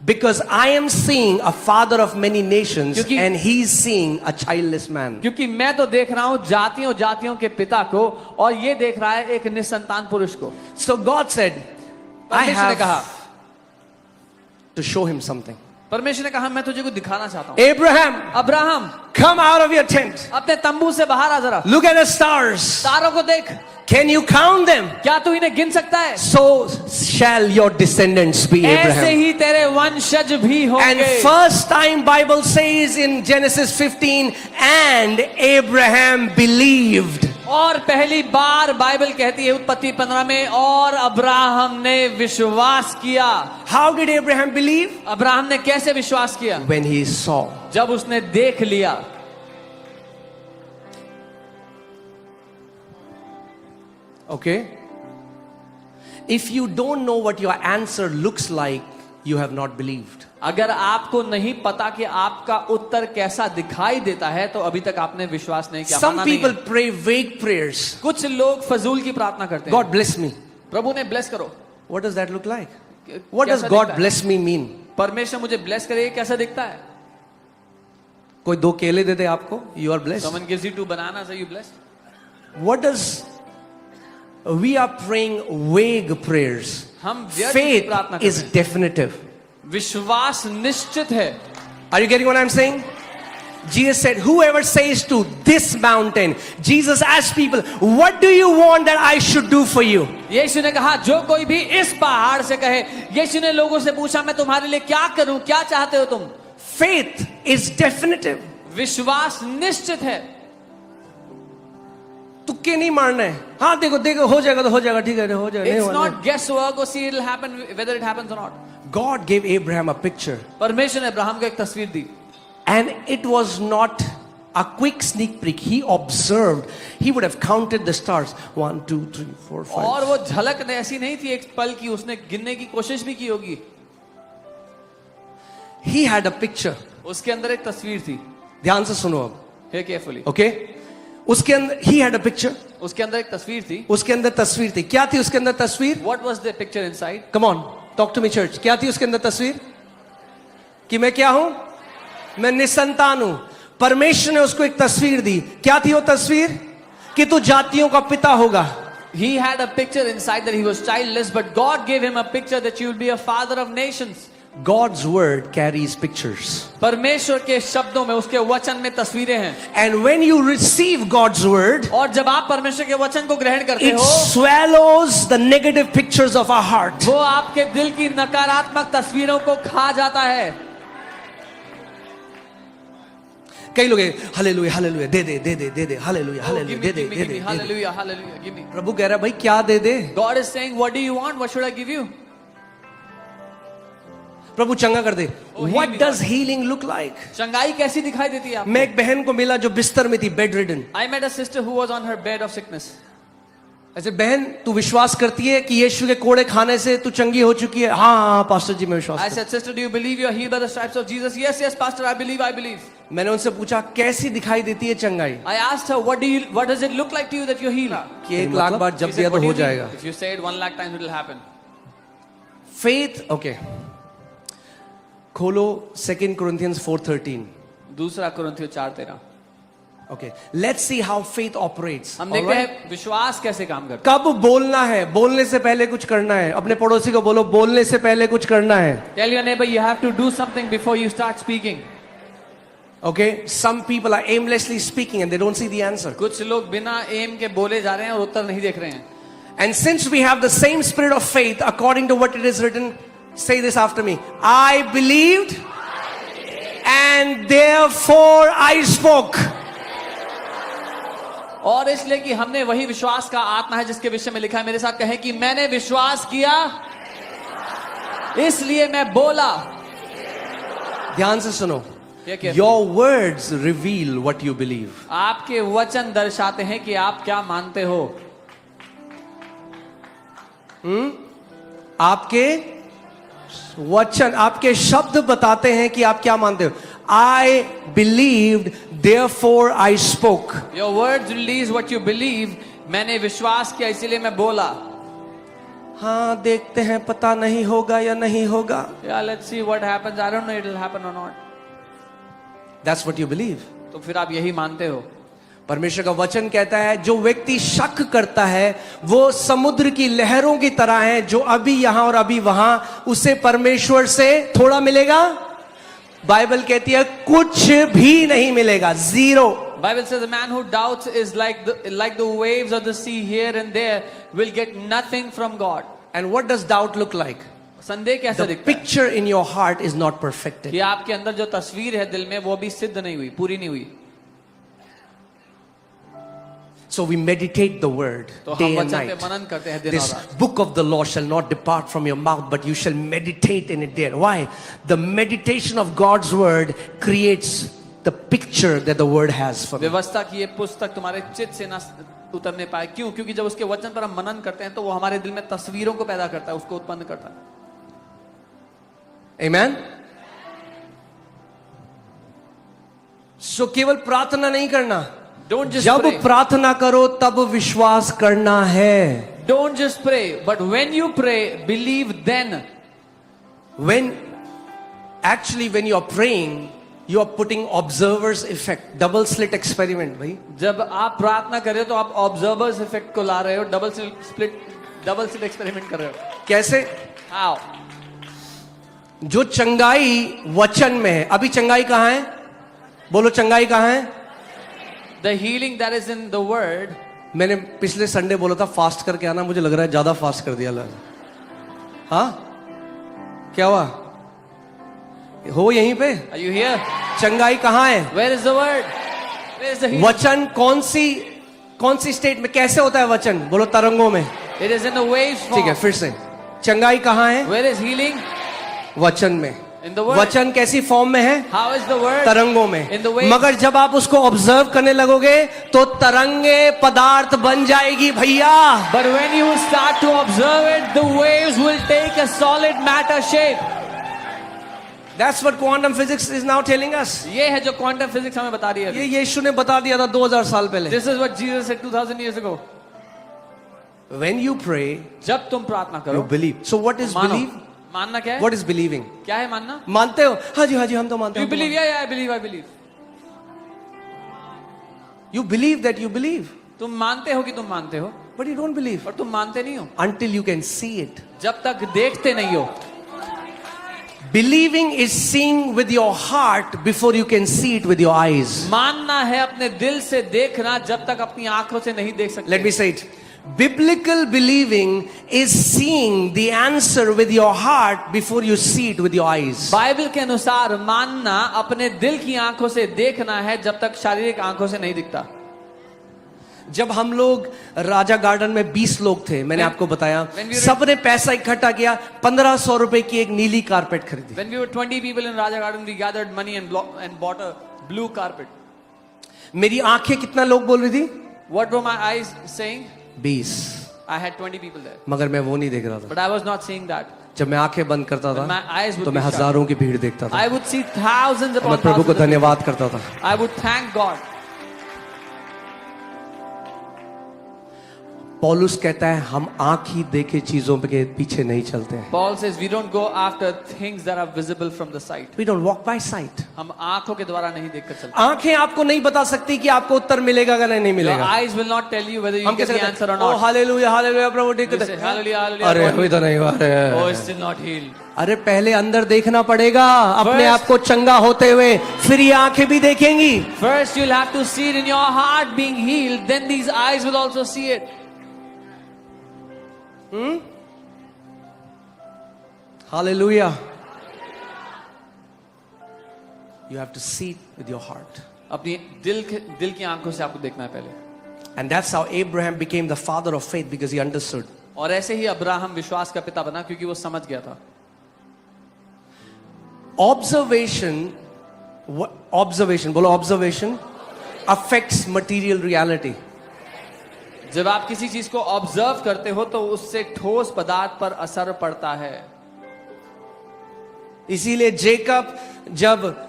Because I am seeing a father of many nations क्योंकि- and he's seeing a childless man. क्योंकि मैं तो देख रहा हूं जातियों जातियों के पिता को और ये देख रहा है एक निसंतान पुरुष को. So God said, I परमेश्वर ने कहा, have to show him something. परमेश्वर ने कहा मैं तुझे कुछ दिखाना चाहता हूं. Abraham, Abraham, come out of your tent. अपने तंबू से बाहर आ जरा. Look at the stars. तारों को देख. Can you count them? क्या तू इन्हें गिन सकता है? So shall your descendants be, ऐसे Abraham. ही तेरे वंशज भी And होंगे. first time Bible says in Genesis 15, and Abraham believed. और पहली बार बाइबल कहती है उत्पत्ति 15 में, और अब्राहम ने विश्वास किया. How did Abraham believe? Abraham ने कैसे विश्वास किया? When he saw. जब उसने देख लिया. Okay? If you don't know what your answer looks like, you have not believed. अगर आपको नहीं पता कि आपका उत्तर कैसा दिखाई देता है तो अभी तक आपने विश्वास नहीं किया. Some माना नहीं people है. pray vague prayers. कुछ लोग फजूल की प्रार्थना करते हैं. God bless me. प्रभु ने ब्लेस करो. What does that look like? What does कैसा God दिखता है? bless me mean? परमेश्वर मुझे ब्लेस करे, ये कैसा दिखता है? कोई 2 केले दे दे आपको, you are blessed. Someone gives you 2 bananas, are you blessed? What does we are praying vague prayers? हम व्यर्थ की Faith प्रार्थना करते is हैं. definitive. विश्वास निश्चित है. Are you getting what I'm saying? Jesus said, whoever says to this mountain, Jesus asked people, what do you want that I should do for you? यीशु ने कहा जो कोई भी इस पहाड़ से कहे. यीशु ने लोगों से पूछा मैं तुम्हारे लिए क्या करूं, क्या चाहते हो तुम? Faith is definitive. विश्वास निश्चित है. तुक्के नहीं मारना है. हाँ देखो देखो हो जाएगा तो हो जाएगा, ठीक है हो जाएगा. नहीं It's होना not है. guesswork or see it'll happen whether it happens or not. God gave Abraham a picture, परमेश्वर ने अब्राहम को एक तस्वीर दी. and it was not a quick sneak peek. He observed. He would have counted the stars. 1, 2, 3, 4, 5. और वो झलक ऐसी नहीं थी एक पल की, उसने गिनने की कोशिश भी की होगी. He had a picture. उसके अंदर एक तस्वीर थी. ध्यान से सुनो अब. Hear carefully. Okay? उसके अंदर he had a picture. उसके अंदर एक तस्वीर थी. उसके अंदर तस्वीर थी. क्या थी उसके अंदर तस्वीर? What was the picture inside? Come on, talk to me church. क्या थी उसके अंदर तस्वीर? कि मैं क्या हूं? मैं निसंतान हूं. परमेश्वर ने उसको एक तस्वीर दी. क्या थी वो तस्वीर? कि तू जातियों का पिता होगा. He had a picture inside that he was childless, but God gave him a picture that you will be a father of nations. God's word carries pictures. परमेश्वर के शब्दों में, उसके वचन में तस्वीरें हैं. And when you receive God's word, और जब आप परमेश्वर के वचन को ग्रहण करते it हो, swallows the negative pictures of our heart. वो आपके दिल की नकारात्मक तस्वीरों को खा जाता है. कई लोग हालेलुया हालेलुया दे दे दे दे दे दे हालेलुया हालेलुया दे दे दे दे. Hallelujah, hallelujah, give me. प्रभु कह रहा है भाई क्या दे दे. God is saying, what do you want? What should I give you? प्रभु चंगा कर दे. Oh, heal What me, does Lord. healing look like? चंगाई कैसी दिखाई देती है आपको? मैं एक बहन को मिला जो बिस्तर में थी, bedridden. I met a sister who was on her bed of sickness. ऐसे बहन तू विश्वास करती है कि यीशु के कोड़े खाने से तू चंगी हो चुकी है? हाँ हाँ पास्टर जी मैं विश्वास I करता said, sister, do you believe you are healed by the stripes of Jesus? Yes, yes, pastor, I believe, I believe. हूं. मैंने उनसे पूछा कैसी दिखाई देती है चंगाई? I asked her, what does it look like to you that you're healed? कि 1 लाख बार She जब said, दिया what तो do हो you mean? जाएगा. If you say it 1 lakh times, it will happen. Faith, okay. खोलो 2 Corinthians 4:13. दूसरा कुरिन्थियों 4:13. Okay, let's see how faith operates. हम All देखते right? हैं विश्वास कैसे काम करता है. कब बोलना है? बोलने से पहले कुछ करना है. अपने पड़ोसी को बोलो बोलने से पहले कुछ करना है. Tell your neighbor you have to do something before you start speaking. Okay, some people are aimlessly speaking and they don't see the answer. कुछ लोग बिना एम के बोले जा रहे हैं और उत्तर नहीं देख रहे हैं. And since we have the same spirit of faith, according to what it is written, say this after me. I believed, and therefore I spoke. और इसलिए कि हमने वही विश्वास का आत्मा है जिसके विषय में लिखा है, मेरे साथ कहें कि मैंने विश्वास किया इसलिए मैं बोला। ध्यान से सुनो। देखिए, Your words reveal what you believe. आपके वचन दर्शाते हैं कि आप क्या मानते हो। आपके वचन, आपके शब्द बताते हैं कि आप क्या मानते हो। I believed, therefore I spoke. Your words release what you believe. मैंने विश्वास किया इसीलिए मैं बोला। हाँ, देखते हैं, पता नहीं होगा या नहीं होगा। Yeah, let's see what happens. I don't know it will happen or not. That's what you believe. तो फिर आप यही मानते हो। परमेश्वर का वचन कहता है जो व्यक्ति शक करता है वो समुद्र की लहरों की तरह है, जो अभी यहां और अभी वहां, उसे परमेश्वर से थोड़ा मिलेगा। बाइबल कहती है कुछ भी नहीं मिलेगा, zero. Bible says a man who doubts is like the waves of the sea here and there, will get nothing from God. And what does doubt look like? संदेह कैसा The दिखता है? picture in your heart is not perfected. कि आपके अंदर जो तस्वीर है दिल में वो भी सिद्ध नहीं हुई, पूरी नहीं हुई। So we meditate the word तो हम day and वचन पे night. मनन करते हैं दिन और This रात। book of the law shall not depart from your mouth, but you shall meditate in it there. Why? The meditation of God's word creates the picture that the word has for me. व्यवस्था की ये पुस्तक तुम्हारे चित्त से ना उतरने पाए। क्यों? क्योंकि जब उसके वचन पर हम मनन करते हैं तो वो हमारे दिल में तस्वीरों को पैदा करता है, उसको उत्पन्न करता है। Amen? So केवल प्रार्थना नहीं करना, Don't just जब pray. प्रार्थना करो तब विश्वास करना है। Don't just pray, but when you pray, believe then. When you are praying, you are putting observer's effect, double slit experiment भाई। जब आप प्रार्थना कर रहे हो तो आप ऑब्जर्वर्स इफेक्ट को ला रहे हो, डबल स्लिट एक्सपेरिमेंट कर रहे हो। कैसे? How? जो चंगाई वचन में है, अभी चंगाई कहां है? बोलो चंगाई कहां है? The healing that is in the word. मैंने पिछले संडे बोला था फास्ट करके आना, मुझे लग रहा है ज्यादा फास्ट कर दिया लग। हाँ, क्या हुआ? हो यहीं पे? Are you here? चंगाई कहां है? Where is the word? Where is the healing? वचन कौन सी स्टेट में, कैसे होता है वचन? बोलो तरंगों में। It is in the waves ठीक है, form. फिर से चंगाई कहां है? Where is healing? वचन में। In the word. वचन कैसी फॉर्म में है? How is the word? तरंगों में। In the waves. मगर जब आप उसको ऑब्जर्व करने लगोगे तो तरंगे पदार्थ बन जाएगी भैया। But when you start to observe it, the waves will take a solid matter shape. That's what quantum physics is now telling us. ये है जो क्वांटम फिजिक्स हमें बता रही है ये अभी। यीशु ने बता दिया था 2000 साल पहले। This is what Jesus said 2000 years ago. When you pray, जब तुम प्रार्थना you करो, believe. So what is मानो। believe? मानना क्या है? What is believing? क्या है मानना? मानते हो? हाँ जी हम तो मानते You हैं। believe? Yeah, I believe. I believe. You believe that you believe, तुम मानते हो कि तुम मानते हो, but you don't believe पर तुम मानते नहीं हो until you can see it. जब तक देखते नहीं हो। Believing is seeing with your heart before you can see it with your eyes. मानना है अपने दिल से देखना जब तक अपनी आंखों से नहीं देख सकते। Let me say it. Biblical believing is seeing the answer with your heart before you see it with your eyes. Bible के अनुसार मानना अपने दिल की आंखों से देखना है जब तक शारीरिक आंखों से नहीं दिखता। जब हम लोग राजा गार्डन में 20 लोग थे, मैंने आपको बताया, सबने पैसा इकट्ठा किया, 1500 रुपए की एक नीली कारपेट खरीदी। When we were 20 people in Raja Garden, we gathered money and bought a blue carpet. मेरी आंखें कितना लोग बोल रही थी? What were my eyes saying? 20। I had 20 people there, मगर मैं वो नहीं देख रहा था। but I was not seeing that. जब मैं आंखें बंद करता When my था eyes would तो be मैं shut, हजारों की भीड़ देखता था। I would see thousands मैं upon प्रभु को thousands. धन्यवाद करता था। I would thank God. पौलुस कहता है हम आंख ही देखे चीजों के पीछे नहीं चलते हैं। Paul says we don't go after things that are visible from the sight. We don't walk by sight. हम आंखों के द्वारा नहीं देखकर चलते. आंखें आपको नहीं बता सकती कि आपको उत्तर मिलेगा या नहीं Your मिलेगा। eyes will not tell you whether you हम get कैसे the answer or ओ not. हालेलुया हालेलुया प्रभु ठीक You है। say, hallelujah, hallelujah. अरे अभी तो नहीं हुआ Oh, रे। it's still not healed. अरे पहले अंदर देखना पड़ेगा अपने First- आप को चंगा होते हुए, फिर ये आंखें भी देखेंगी। First, you'll have to see it in your heart being healed. Then these eyes will also see it. Hallelujah. You have to see it with your heart. अपनी दिल की आंखों से आपको देखना है पहले. And that's how Abraham became the father of faith, because he understood. और ऐसे ही अब्राहम विश्वास का पिता बना क्योंकि वो समझ गया था. Observation, बोलो observation affects material reality. जब आप किसी चीज को ऑब्जर्व करते हो तो उससे ठोस पदार्थ पर असर पड़ता है. इसीलिए जेकब जब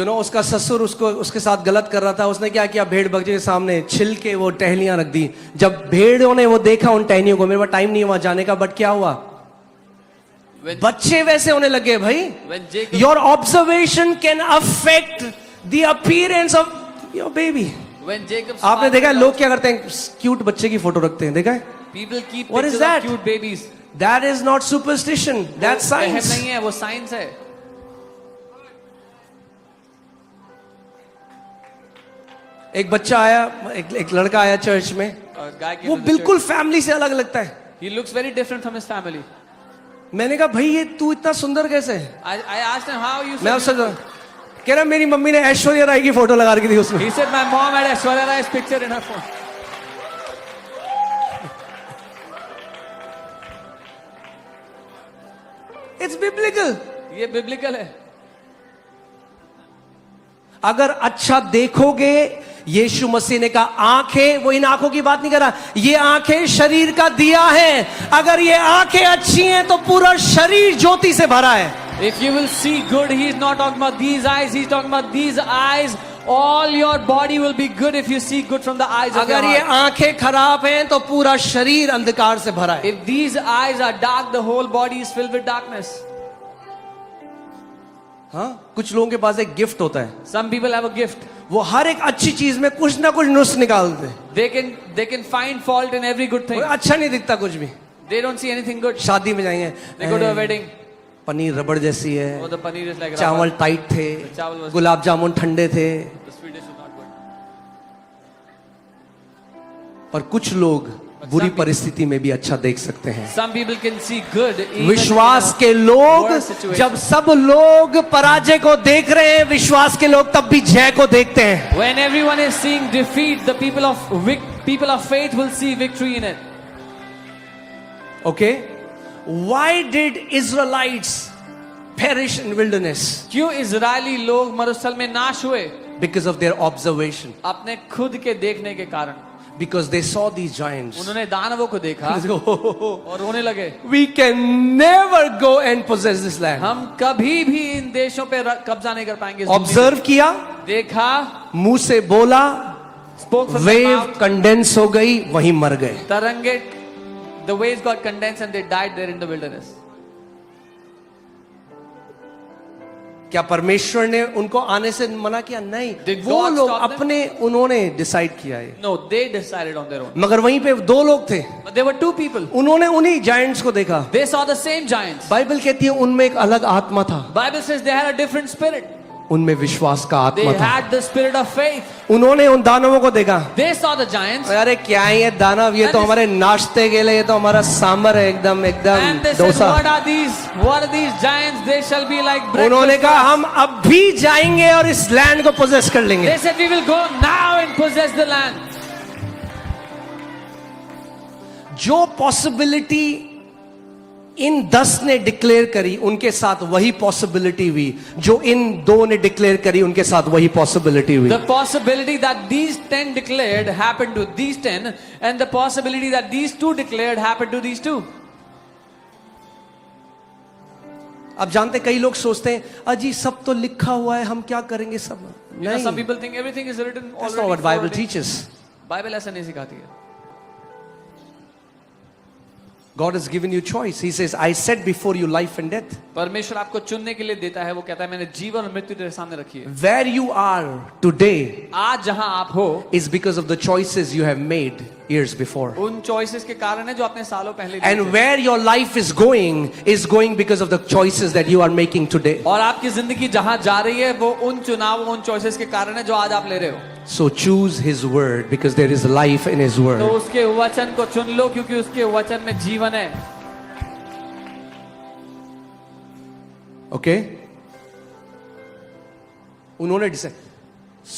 उसका ससुर उसके साथ गलत कर रहा था, उसने क्या किया, भेड़ बकरी के सामने छिल के वो टहनियां रख दी. जब भेड़ों ने वो देखा उन टहनियों को, मेरे पास टाइम नहीं है वहां जाने का, बट क्या हुआ, बच्चे वैसे होने लगे भाई. Your observation can affect the appearance of your baby. आपने देखा है लोग क्या करते हैं, क्यूट बच्चे की फोटो रखते हैं, देखा है. People keep What is pictures of that? cute babies. That is not superstition, that's वो वहम science. नहीं है, वो साइंस है. एक बच्चा आया, एक लड़का आया चर्च में, वो बिल्कुल फैमिली से अलग लगता है. He looks very different from his family. मैंने कहा भाई ये तू इतना सुंदर कैसे है. I asked him how you. मैं उससे कह रहा मेरी मम्मी ने ऐश्वर्या राय की फोटो लगा रखी थी उसमें. He said my mom had Aishwarya Rai's picture in her phone. It's biblical. ये biblical है. अगर अच्छा देखोगे, यीशु मसीह ने कहा आंखें, वो इन आंखों की बात नहीं कर रहा, ये आंखें शरीर का दिया है. अगर ये आंखें अच्छी हैं तो पूरा शरीर ज्योति से भरा है. If you will see good, he is not talking about these eyes, he is talking about these eyes. All your body will be good if you see good from the eyes of your अगर ये heart. आंखें खराब हैं तो पूरा शरीर अंधकार से भरा है. If these eyes are dark, the whole body is filled with darkness. हाँ, कुछ लोगों के पास एक गिफ्ट होता है. Some people have a gift. वो हर एक अच्छी चीज में कुछ ना कुछ नुस्ख निकालते हैं. They can find fault in every good thing. अच्छा नहीं दिखता कुछ भी. They don't see anything good. शादी में जाएंगे, They go to a wedding. Paneer रबड़ जैसी है, Oh, the paneer is like चावल rubber. टाइट थे, चावल was- गुलाब जामुन ठंडे थे. The sweet dish is not good. पर कुछ लोग बुरी परिस्थिति में भी अच्छा देख सकते हैं. Some people can see good even विश्वास in के a लोग, worse situation. जब सब लोग पराजय को देख रहे हैं, विश्वास के लोग तब भी जय को देखते हैं. When everyone is seeing defeat, the people of faith will see victory in it. Okay? Why did Israelites perish in wilderness? क्यों इजरायली लोग मरुस्थल में नाश हुए? Because of their observation. अपने खुद के देखने के कारण. Because they saw these giants. उन्होंने दानवों को देखा और रोने लगे. We can never go and possess this land. हम कभी भी इन देशों पे कब्जा नहीं कर पाएंगे. Observe किया, देखा, मुंह से बोला, spoke from the wave mouth, condense हो गई, वहीं मर गए. तरंगे, the waves got condensed and they died there in the wilderness. क्या परमेश्वर ने उनको आने से मना किया? नहीं. Did वो God लोग stop them? अपने उन्होंने डिसाइड किया है. No, they decided on their own. मगर वहीं पे दो लोग थे, But there were two people. उन्होंने उन्हीं जायंट्स को देखा. They saw the same giants. Bible कहती है उनमें एक अलग आत्मा था. Bible says they had a different spirit. उनमें विश्वास का They आत्मा था. had the spirit of faith. उन्होंने उन दानवों को देखा. They saw the giants. अरे क्या है ये दानव, ये तो हमारे नाश्ते के लिए, ये तो हमारा सांबर है, एकदम And they said, dosa. what are these giants? They shall be like breakfast. उन्होंने for कहा us. हम अब भी जाएंगे और इस लैंड को पोजेस कर लेंगे. They said, we will go now and possess the land. जो पॉसिबिलिटी इन 10 ने डिक्लेयर करी, उनके साथ वही पॉसिबिलिटी हुई. जो इन 2 ने डिक्लेयर करी, उनके साथ वही पॉसिबिलिटी हुई. The possibility that these 10 declared happened to these 10, and the possibility that these 2 declared happened to these 2. अब जानते, कई लोग सोचते हैं अजी सब तो लिखा हुआ है, हम क्या करेंगे सब. You know, some नहीं, people think everything is written that's already. not what Bible foreordained. teaches. Bible ऐसा नहीं सिखाती है. God has given you choice. He says, I set before you life and death. परमेश्वर आपको चुनने के लिए देता है. वो कहता है मैंने जीवन और मृत्यु तेरे सामने रखी है. Where you are today आज जहां आप हो, is because of the choices you have made years before. उन choices के कारण है जो आपने सालों पहले लिए And थे। where your life is going because of the choices that you are making today. और आपकी जिंदगी जहां जा रही है वो उन चुनाव उन choices के कारण है जो आज आप ले रहे हो। So choose His word because there is life in His तो word. उसके वचन को चुन लो क्योंकि उसके वचन में जीवन है। Okay? उन्होंने decide.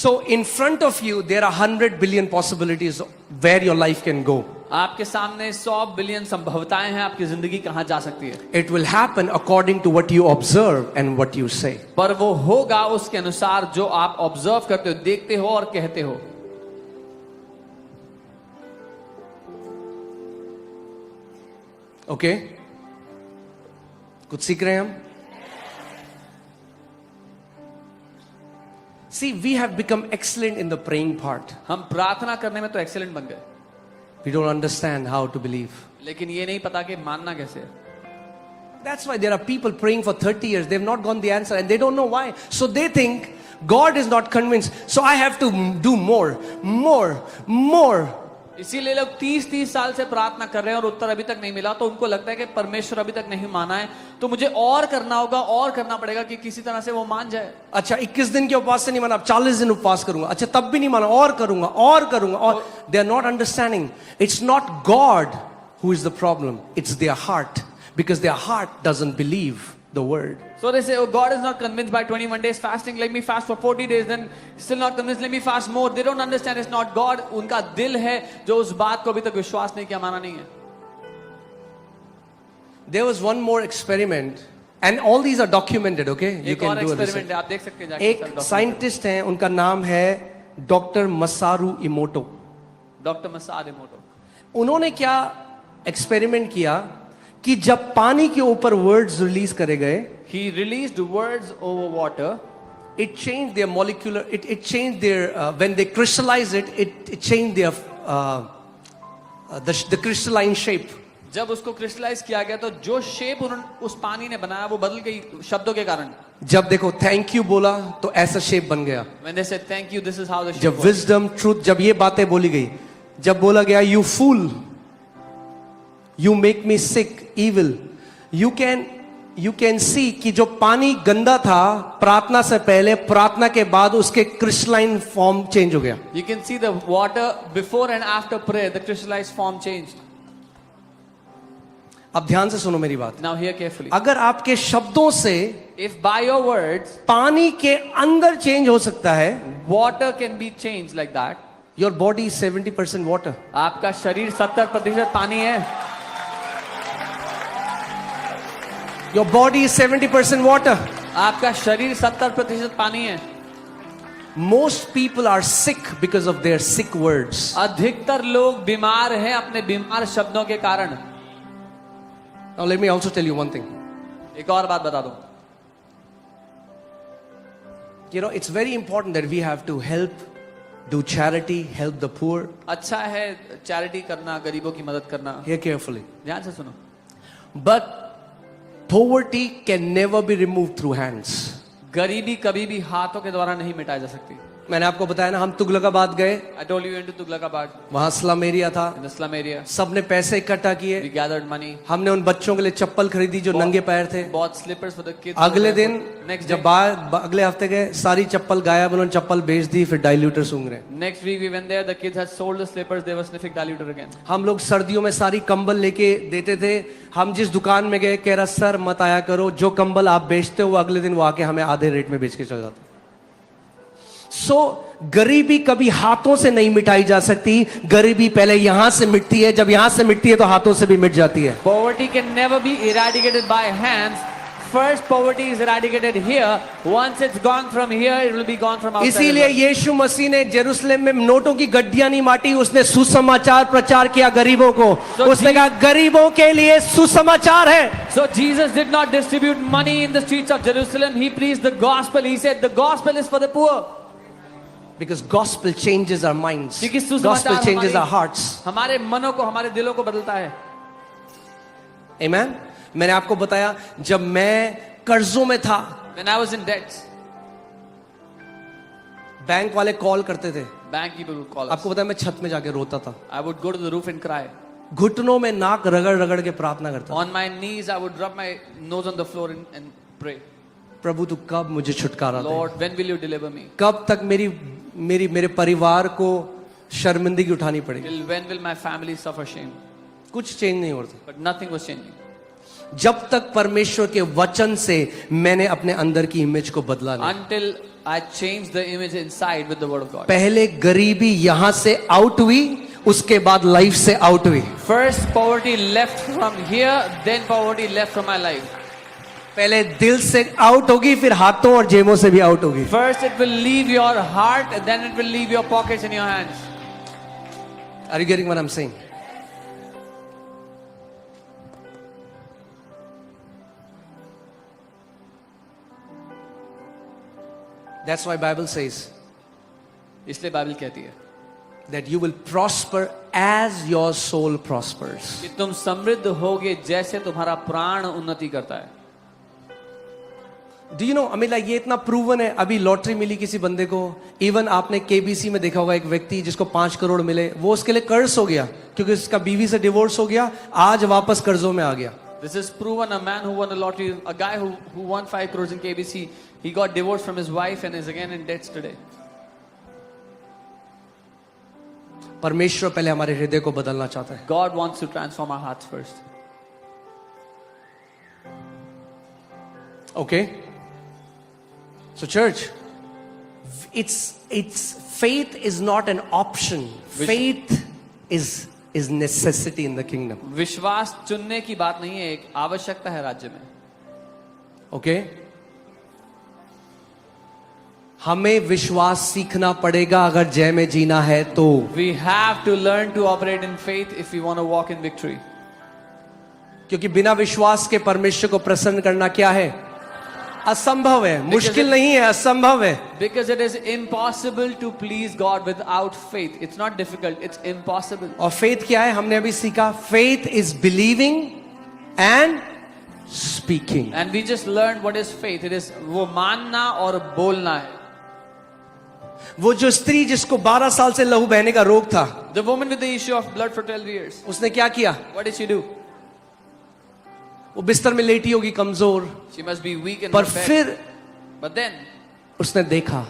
So in front of you there are 100 billion possibilities where your life can go. आपके सामने 100 बिलियन संभावनाएं हैं आपकी जिंदगी कहां जा सकती है। It will happen according to what you observe and what you say. पर वो होगा उसके अनुसार जो आप ऑब्जर्व करते हो, देखते हो और कहते हो। Okay? कुछ सीख रहे हैं हम? See, we have become excellent in the praying part. हम प्रार्थना करने में तो एक्सीलेंट बन गए, We don't understand how to believe. लेकिन ये नहीं पता कि मानना कैसे है। That's why there are people praying for 30 years. They've not gotten the answer and they don't know why. So they think God is not convinced. So I have to do more. इसीलिए लोग 30 साल से प्रार्थना कर रहे हैं और उत्तर अभी तक नहीं मिला, तो उनको लगता है कि परमेश्वर अभी तक नहीं माना है, तो मुझे और करना होगा और करना पड़ेगा कि किसी तरह से वो मान जाए। अच्छा 21 दिन के उपवास से नहीं माना, अब 40 दिन उपवास करूंगा, अच्छा तब भी नहीं माना, और करूंगा और they are not understanding. It's not God who is the problem, it's their heart, because their heart doesn't believe the word. So they say, oh, God is not convinced by 21 days fasting, let me fast for 40 days, then still not convinced, let me fast more. They don't understand it's not God. उनका दिल है जो उस बात को अभी तक विश्वास नहीं किया, माना नहीं है। There was one more experiment and all these are documented, okay? You एक और can do a experiment research. है, आप देख सकते हैं जाके। एक साइंटिस्ट हैं, उनका नाम है डॉक्टर मसारू इमोटो। डॉक्टर मसारू इमोटो। उन्होंने क्या एक्सपेरिमेंट किया कि जब पानी के ऊपर वर्ड्स रिलीज करे गए, He released words over water. it changed their molecular, it changed their when they crystallize it changed their the crystalline shape. जब उसको क्रिस्टलाइज किया गया तो जो शेप उस पानी ने बनाया वो बदल गई शब्दों के कारण। जब देखो थैंक यू बोला तो ऐसा शेप बन गया। When they said thank you, this is how the shape जब was. विजडम ट्रूथ, जब ये बातें बोली गई, जब बोला गया you fool, you make me sick, evil, you can see कि जो पानी गंदा था प्रार्थना से पहले, प्रार्थना के बाद उसके क्रिस्टलाइन फॉर्म चेंज हो गया। You can see the water before and after prayer, the crystallized form changed. अब ध्यान से सुनो मेरी बात। Now hear carefully. अगर आपके शब्दों से If by your words पानी के अंदर चेंज हो सकता है, water can be changed like that, your body is 70% water. आपका शरीर 70% पानी है। Your body is 70% water. आपका शरीर 70% पानी है। Most people are sick because of their sick words. अधिकतर लोग बीमार हैं अपने बीमार शब्दों के कारण। Now let me also tell you one thing. एक और बात बता दूं, You know, it's very important that we have to help, do charity, help the poor. अच्छा है चैरिटी करना, गरीबों की मदद करना। Hear carefully. ध्यान से सुनो। But poverty can never be removed through hands. गरीबी कभी भी हाथों के द्वारा नहीं मिटाई जा सकती। मैंने आपको बताया ना, हम तुगलकाबाद गए, I told you into Tughlaqabad, वहां स्लम एरिया था, in the slum area. सबने पैसे इकट्ठा We किए, gathered money, हमने उन बच्चों के लिए चप्पल खरीदी जो नंगे पैर थे। bought slippers for the kids. अगले दिन next जब day, अगले हफ्ते गए, सारी चप्पल गायब, उन्होंने चप्पल बेच दी, फिर डाइल्यूटर सूंघ रहे। next week we went there, the kids had sold the slippers, they were sniffing diluter again. हम लोग सर्दियों में सारी कंबल लेके देते थे, हम जिस दुकान में गए कह रहा सर मत आया करो, जो कंबल आप बेचते हो वो अगले दिन वो आके हमें आधे रेट में बेच के चल जाता। सो गरीबी कभी हाथों से नहीं मिटाई जा सकती, गरीबी पहले यहां से मिटती है, जब यहां से मिटती है तो हाथों से भी मिट जाती है। Poverty can never be eradicated by hands. First poverty is eradicated here. Once it's gone from here, it will be gone from outside. इसीलिए यीशु मसीह ने जेरूसलम में नोटों की गड्डियां नहीं बांटी, उसने सुसमाचार प्रचार किया गरीबों को। उसने कहा गरीबों के लिए सुसमाचार है। So Jesus did not distribute money in the streets of Jerusalem. He preached the gospel. He said the gospel is for the poor. Because gospel changes our minds. क्योंकि सुसमाचार Gospel changes हमारे- our hearts. हमारे मनों को, हमारे दिलों को बदलता है। Amen? मैंने आपको बताया जब मैं कर्जों में था, When I was in debt, bank वाले कॉल करते थे, Bank people would call us. आपको पता है मैं छत में जाके रोता था, I would go to the roof and cry. घुटनों में नाक रगड़ रगड़ के प्रार्थना करता था, On my knees, I would rub my nose on the floor and pray. प्रभु तू कब मुझे छुटकारा दे, Lord, when will you deliver me? कब तक मेरे परिवार को शर्मिंदगी उठानी पड़ेगी। Till when will my family suffer shame? कुछ चेंज नहीं होता But nothing was changing. जब तक परमेश्वर के वचन से मैंने अपने अंदर की इमेज को बदला नहीं। Until I changed the image inside with the word of God. पहले गरीबी यहां से आउट हुई, उसके बाद लाइफ से आउट हुई। First poverty left from here, then poverty left from my life. पहले दिल से आउट होगी, फिर हाथों और जेबों से भी आउट होगी। First it will leave your heart, and then it will leave your pockets and your hands. Are you getting what I'm saying? That's why Bible says इसलिए बाइबल कहती है that you will prosper as your soul prospers. कि तुम समृद्ध होगे जैसे तुम्हारा प्राण उन्नति करता है। Do you know, अमीला ये इतना प्रूवन है, अभी लॉटरी मिली किसी बंदे को, इवन आपने केबीसी में देखा होगा एक व्यक्ति जिसको 5 करोड़ मिले, वो उसके लिए कर्ज हो गया क्योंकि उसका बीवी से डिवोर्स हो गया, आज वापस कर्जों में आ गया। This is proven. A man who won the lottery, a guy who won 5 crores in KBC, he got divorced from his wife and is again in debts today. परमेश्वर पहले हमारे हृदय को बदलना चाहता है। God wants to transform our hearts first. Okay? So church, it's faith is not an option. Faith is necessity in the kingdom. विश्वास चुनने की बात नहीं है, एक आवश्यकता है राज्य में। Okay? हमें विश्वास सीखना पड़ेगा अगर जय में जीना है तो। We have to learn to operate in faith if we want to walk in victory. क्योंकि बिना विश्वास के परमेश्वर को प्रसन्न करना क्या है? असंभव है, मुश्किल नहीं है, असंभव है। Because it is impossible to please God without faith. It's not difficult, it's impossible. और फेथ क्या है? हमने अभी सीखा, faith is believing and speaking. And we just learned what is faith. It is वो मानना और बोलना है। वो जो स्त्री जिसको 12 साल से लहू बहने का रोग था, The woman with the issue of blood for 12 years. उसने क्या किया? What did she do? वो बिस्तर में लेटी होगी कमजोर, She must be weak in पर her bed. फिर But then उसने देखा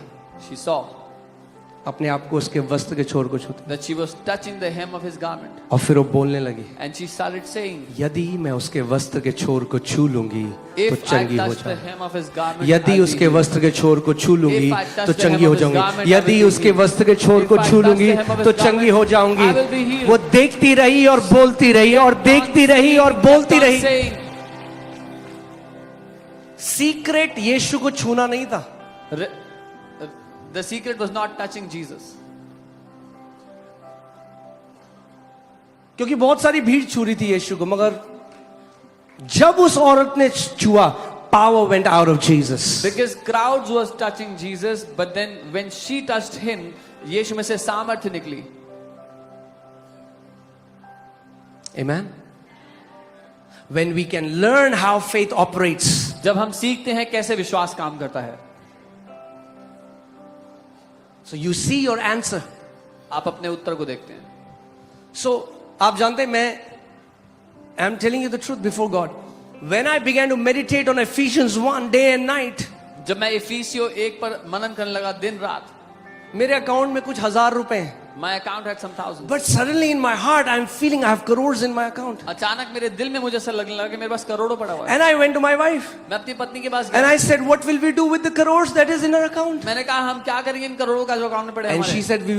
she saw अपने आप को उसके वस्त्र के छोर को छूते, that she was touching the hem of his garment. और फिर वो बोलने लगी, And she started saying, यदि मैं उसके वस्त्र के छोर को छू लूंगी तो if I चंगी हो touch the जाऊंगी। hem of his garment, यदि I'll उसके be वस्त्र के छोर को छू लूंगी If I touch तो the चंगी hem हो of his जाऊंगी। garment, I यदि will be उसके healed. वस्त्र के छोर If को I छू touch लूंगी the hem of his तो चंगी हो garment, जाऊंगी। I will be healed. वो देखती रही और बोलती रही और देखती रही और बोलती kept on रही। saying, सीक्रेट यीशु को छूना नहीं था, the secret was not touching Jesus. क्योंकि बहुत सारी भीड़ छू रही थी यीशु को, मगर जब उस औरत ने छुआ, power went out of Jesus. Because crowds was touching Jesus, but then when she touched him, यीशु में से सामर्थ्य निकली। Amen. When we can learn how faith operates, जब हम सीखते हैं कैसे विश्वास काम करता है, so you see your answer. आप अपने उत्तर को देखते हैं। So आप जानते हैं, मैं I'm telling you the truth before God. When I began to meditate on Ephesians 1 day and night, जब मैं इफिसियों 1 पर मनन करने लगा दिन रात, मेरे अकाउंट में कुछ 1000 रुपए हैं, my account had some thousands. but suddenly in my heart I'm feeling I have crores in my account. अचानक मेरे दिल में मुझे ऐसा लगने लगा कि मेरे पास करोड़ों पड़ा हुआ है। And I went to my wife मैं अपनी पत्नी के पास and गया। I said, what will we do with the crores that is in our account? मैंने कहा हम क्या करेंगे इन करोड़ों का जो अकाउंट में पड़े हैं And हमारे? she said, we